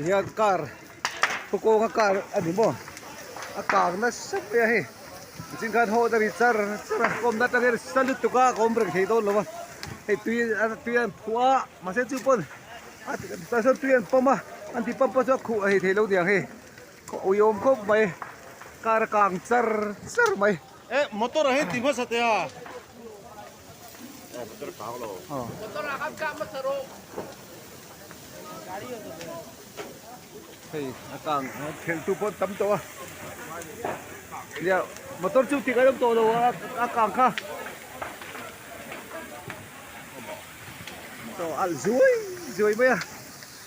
hian car poko nga car ani mo akang na sape hi jing kan ho da ri char kom na ta ger salut tu ka kom brek thei do lo hei tuyen phua ma se chu pon ta so tuyen poma anti pampa cho khu hei thei lo diang he uyom khop mai car kang char mai motor he tima sa te a motor akam ka masaro hei akang thel tu pon tam to ya motor chu ti ka dom to lo akang kha to al zuai mai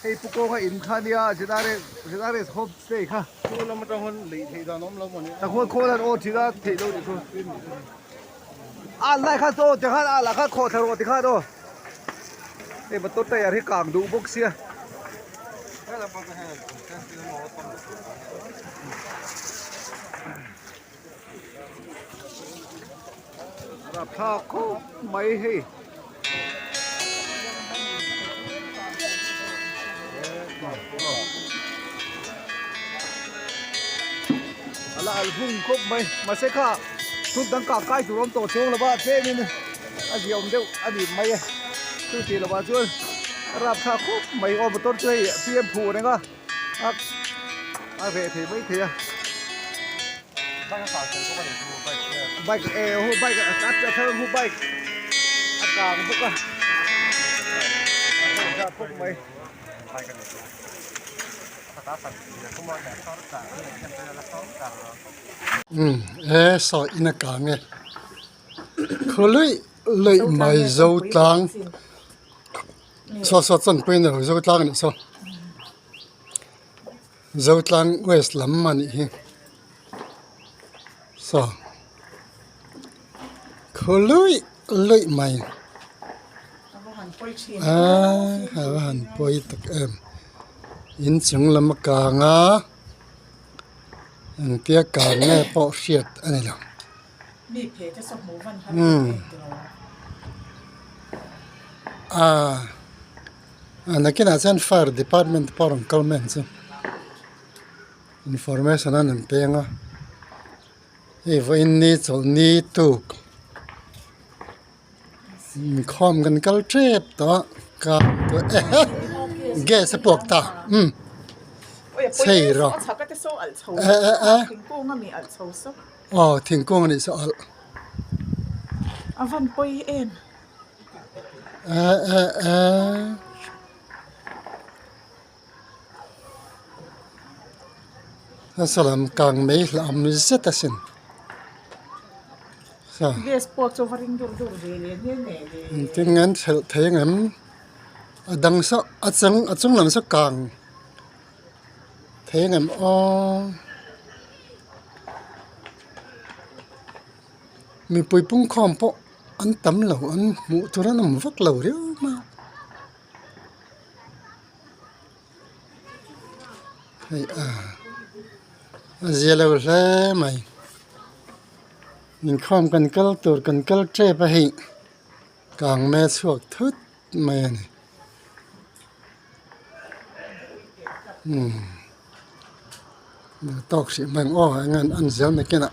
hei puko nga in kha nia jinare home stay kha tu la ma hon lei thei da nom lo mo ni ta khon kholan o thida thei lo ni ko al lai kha to te kha ala kha kho tharo ti kha do e ba to tayar hi kang du box sia rap tha ko mai hi ala album khop mai ma se kha thuk dang ka kai tu rom to chong la ba che ni a diom deu ani mai tu ti la ba chuan rap tha khop mai o motor chei pm phu ne ga a ve the mai the bike hu bike a thơ hu bike a ka bu ka ra khop mai so ina ka nge kholui lei mai zo tlang so chan pin no zo tlang ni so zo tlang west lam mani hi so kholui lei mai han poi tak em in chung lam ka nga anh tia cả nghe bỏ xiết anh này đâu anh cái nào trên fire department parang kalmen chứ information anh em pe nga even ni cho ni tu khomกันkal trip đó cả ghé sẽ buộc ta xây rồi thỉnh cung này sao van poi em salam càng mấy làm rất là xin sao tiếng ngắn thấy ngắn đằng sau ở trong làm sao càng thế ngầm mình bồi bung khom po ăn tắm lẩu ăn mũ tôi đã nằm vắt lẩu đấy mà hay giờ lẩu thế mày mình khom cần cල් tuổi cần cл tre pa hi càng mẹ suộc thứt mẹ này tóc sĩ mang o ngan ăn dám này kia nè